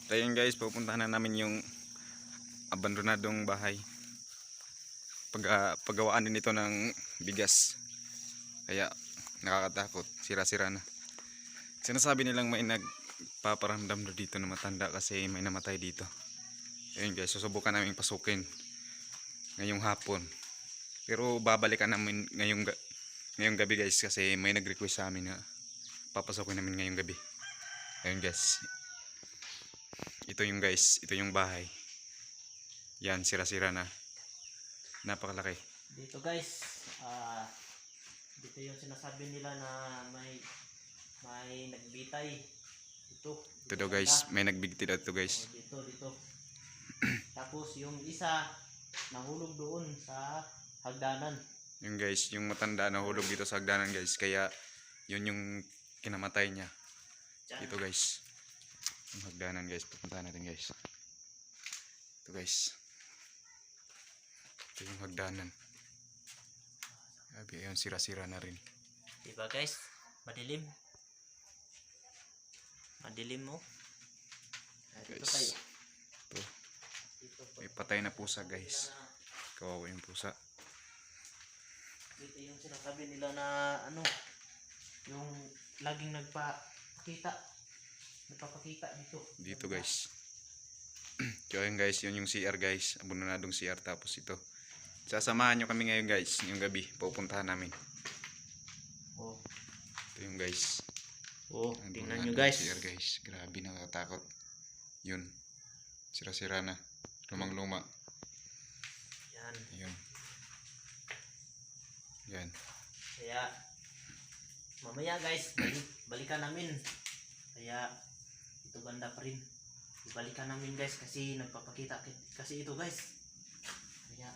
Ayun guys, pupuntahan na namin yung abandonadong bahay. Paggawaan din ito ng bigas. Kaya nakakatakot, sira-sira na. Sinasabi nilang may nagpaparamdam na dito na matanda kasi may namatay dito. Ayun guys, susubukan namin pasukin ngayong hapon. Pero babalikan namin ngayong gabi guys kasi may nag-request sa amin na papasukin namin ngayong gabi. Ayun guys. Ito yung guys, ito yung bahay. Yan, sira-sira na. Napakalaki. Dito guys, dito yung sinasabi nila na may nagbitay. Ito daw guys, may nagbigti dito guys. Dito. Tapos yung isa nahulog doon sa hagdanan. Yung guys, yung matanda nahulog dito sa hagdanan guys. Kaya yun yung kinamatay niya. Dito guys. Yung hagdanan guys, pupuntahan natin guys. Ito guys. Ito yung hagdanan. Sabi, yun, sira-sira na rin. Diba guys? Madilim. Madilim mo. Dito Guys. tayo. Ito. May patay na pusa guys. Kawawa yung pusa. Dito yung sinasabi nila na yung laging nagpapakita dito. Dito guys. So ayun guys, yun yung CR guys. Abandonadong CR. Tapos ito. Sasamahan nyo kami ngayon guys. Yung gabi. Pupuntahan namin. Oh. Ito yung guys. Oh, Ang tingnan nyo abandonadong guys. CR guys. Grabe, nakakatakot. Yun. Sira-sira na. Lumang-luma. Yan. Yun. Yan. Kaya mamaya guys, balikan namin. Kaya ito banda pa rin. Balikan namin guys kasi nagpapakita kasi ito guys. Kaya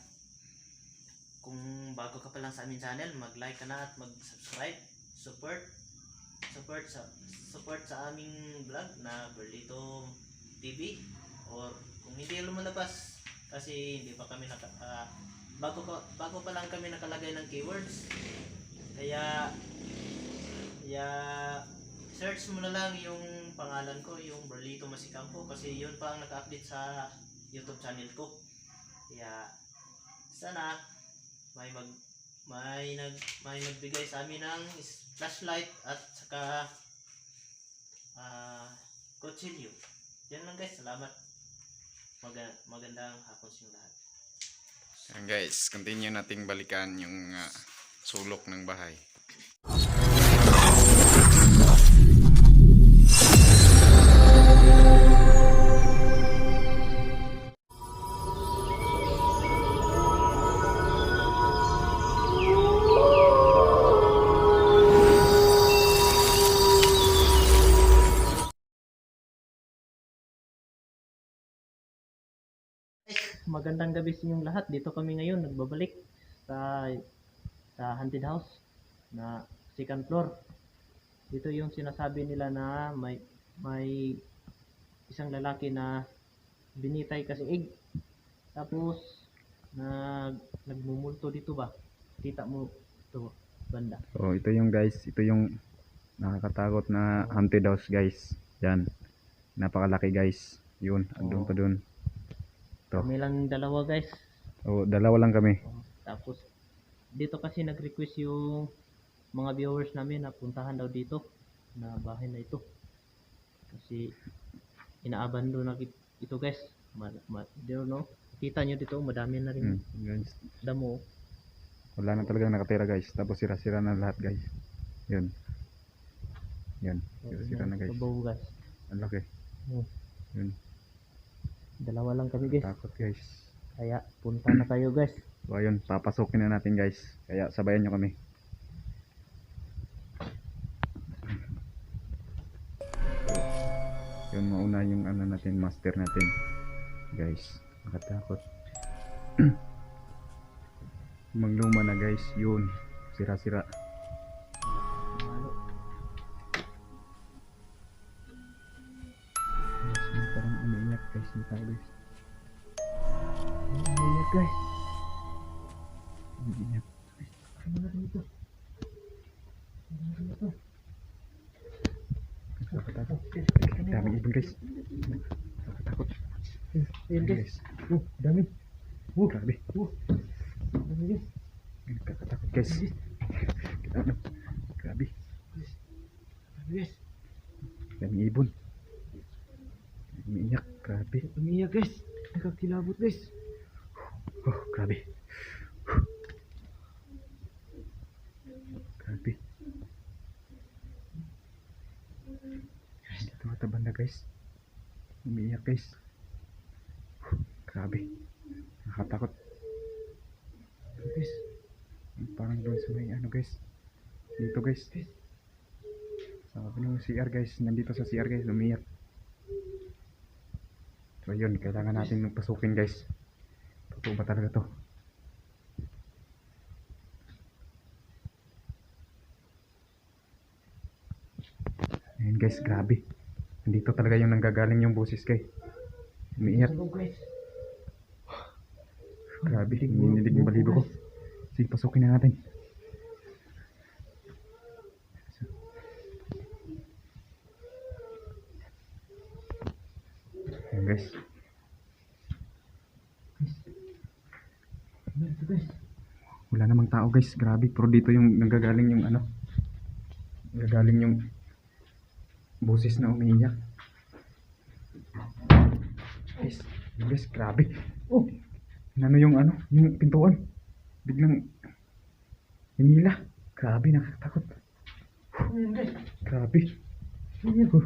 kung bago ka pa lang sa aming channel, mag-like ka na at mag-subscribe. Support sa aming vlog na Berlito TV, or kung hindi lumalabas kasi hindi pa kami bago pa lang kami nakalagay ng keywords. Kaya search mo na lang yung pangalan ko, yung Berlito Masicampo, kasi yun pa ang naka-update sa YouTube channel ko. Kaya sana may nagbigay sa amin ng flashlight at saka kutsilyo. Yan lang guys, salamat. Magandang hapon sa inyo lahat. Yan guys, continue nating balikan yung sulok ng bahay. Magandang gabi sa inyong lahat. Dito kami ngayon nagbabalik sa haunted house na second floor. Dito yung sinasabi nila na may isang lalaki na binitay kasi egg. Tapos nagmumulto dito ba? Kita mo ito banda. Oh, ito yung guys, ito yung nakakatakot na haunted house guys. Yan. Napakalaki guys. Yun, andun pa dun. Kami lang dalawa guys. Oh, dalawa lang kami. Tapos dito kasi nag-request yung mga viewers namin na puntahan daw dito na bahay na ito. Kasi inaabandon na ito guys. No? Kita nyo dito, madami na rin Guys. damo. Wala na talagang nakatira guys. Tapos sira-sira na lahat guys. Yun. Yan. Sira-sira na guys. Kabaw guys. Ang laki. Yun. Dalawa lang kami guys. Takot guys. Kaya punta na tayo guys. So ayun, papasukin na natin guys. Kaya sabayan nyo kami. Yun, mauna yung natin, master natin. Guys, nakatakot. Magluma na guys. Yun, sira-sira. Guys, parang umiiyak guys. Guys. Umiyak guys. Umiiyak. Ano na rin ito? Daming ibon guys. Ayun guys. Dami. Grabe. Dami guys. Nakakatakot guys. Ano? Grabe. Dami guys. Daming ibon. Umiiyak. Grabe. Umiiyak guys. Nakakilabot guys. Oh, grabe. Grabe. Dito mata banda guys. Umiiyak guys. Grabe. Nakatakot. Guys. Parang doon sa may ano guys. Dito guys. Sabi ng CR guys. Nandito sa CR guys. Umiiyak. So yun. Kailangan natin pasukin guys. Totoo ba talaga to? Ayan guys. Grabe. Nandito talaga yung nanggagaling yung boses guys. Umiiyak. Guys. Grabe. Ninilig yung balibo ko. Sige, pasukin na natin. Ayan guys. Wala namang tao guys. Grabe. Pero dito yung nanggagaling yung ano. Nanggagaling yung boses na umiiyak. Guys. Guys. Grabe. Oh. Ano yung ano. Yung pintuan. Biglang hinila. Grabe. Nakakatakot. Grabe.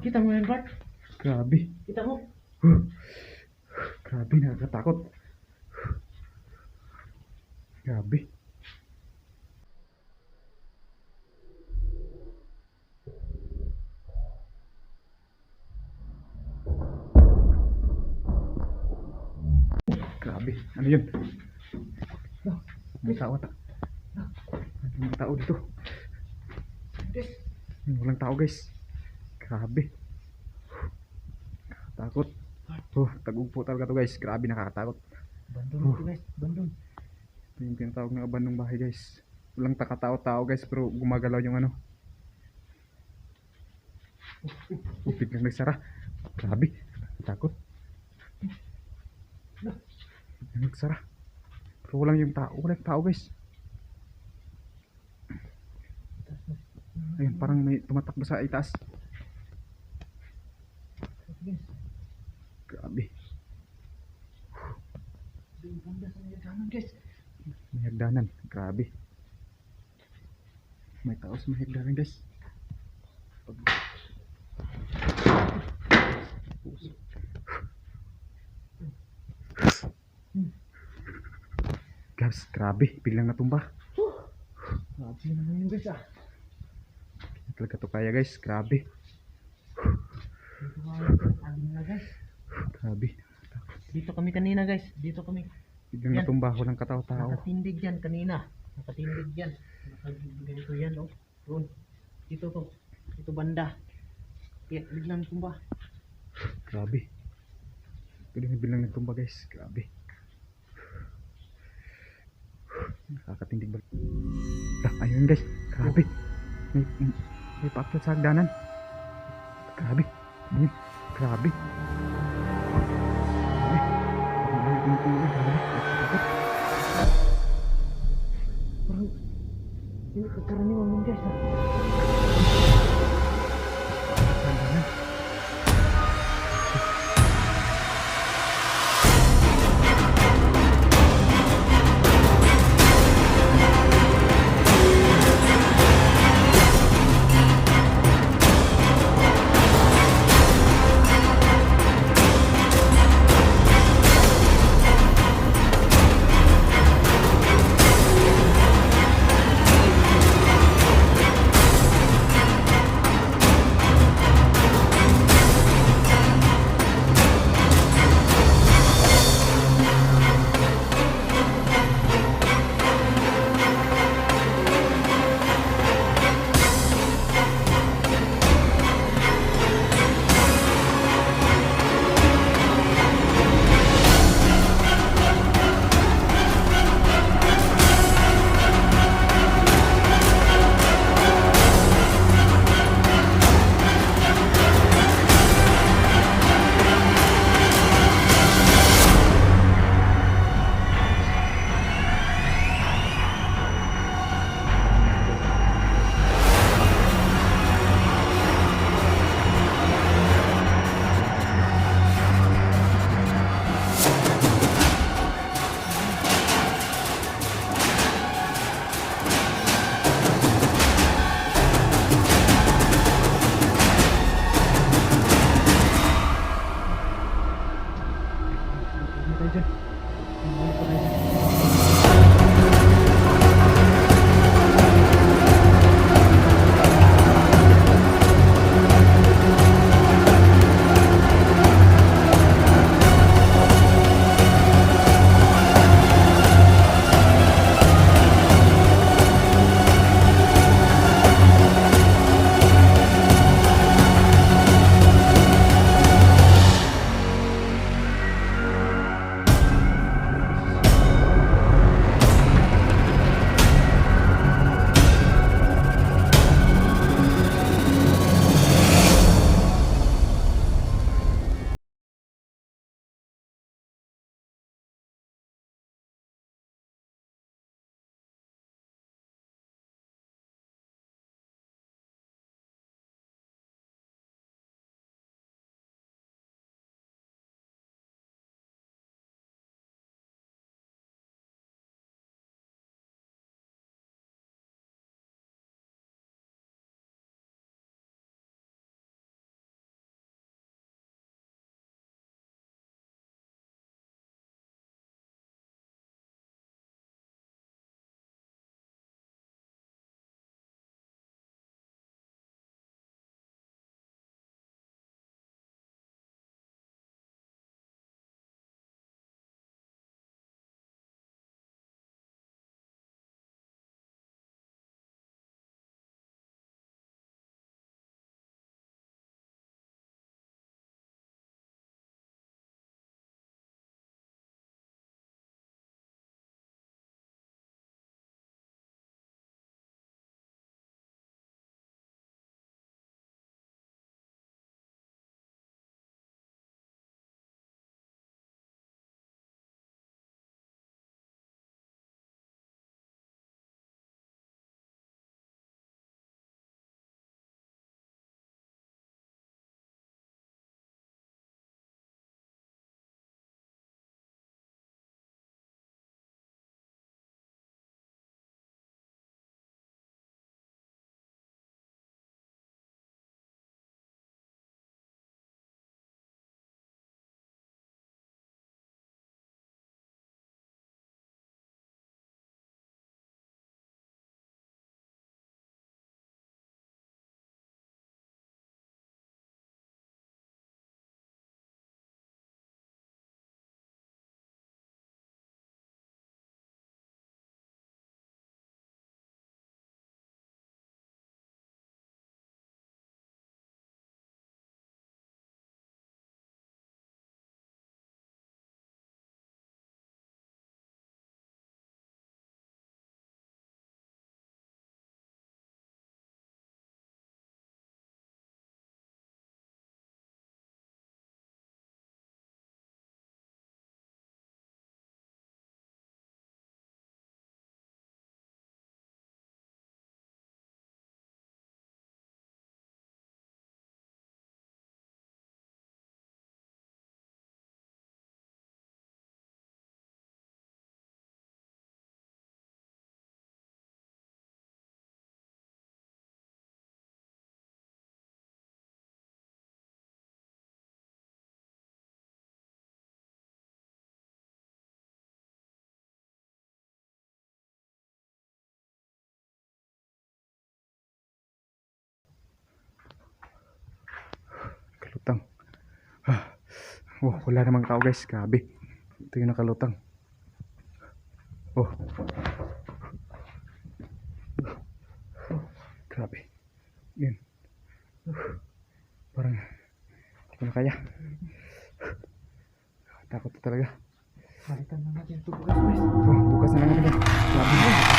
Kita mo yan, Bart? Grabe. Kita mo? Grabe. Nakakatakot. Grabe. Grabe. Ano yun? May tao ata. May tao dito. Walang tao guys. Grabe. Takot. Oh, tagugpo talaga to guys. Grabe, nakakatakot. Bandon ito guys. Bandon. Ito yung tinatawag ng abandong bahay guys. Walang takatao-tao guys, pero gumagalaw yung ano. Biglang nagsara. Grabe. Takot. Biglang nagsara. Pero walang yung tao. Walang tao guys. Ayun, parang may tumatakbo sa itaas. Grabe. May hagdanan. Grabe. May tao sa may hagdanan guys. Guys, grabe. Biglang natumba. Grabe naman yun guys ah. Hindi talaga to kaya guys. Grabe. Dito kami na guys. Grabe. Dito kami kanina guys. Dito kami. Biglang Yan. natumba. Walang katao-tao. Nakatindig yan kanina. Nakatindig yan. Ganito yan oh. Doon. Dito to. Dito banda. Kaya biglang tumba. Grabe. Biglang natumba guys. Grabe. Nakakatindig ba? Ayun guys. Grabe. May paakyat sa hagdanan. Grabe. Ayun. Grabe. Parang ini kekaraniwan mo guys ah. dyan. Bumalik pa tayo dyan. Kalutang. Oh, wala namang tao guys. Grabe. Ito yung nakalutang. Oh. Grabe. Yun. Parang hindi ko na kaya. Takot talaga. Balikan na natin ito guys. Oh, bukas na lang natin. Grabe.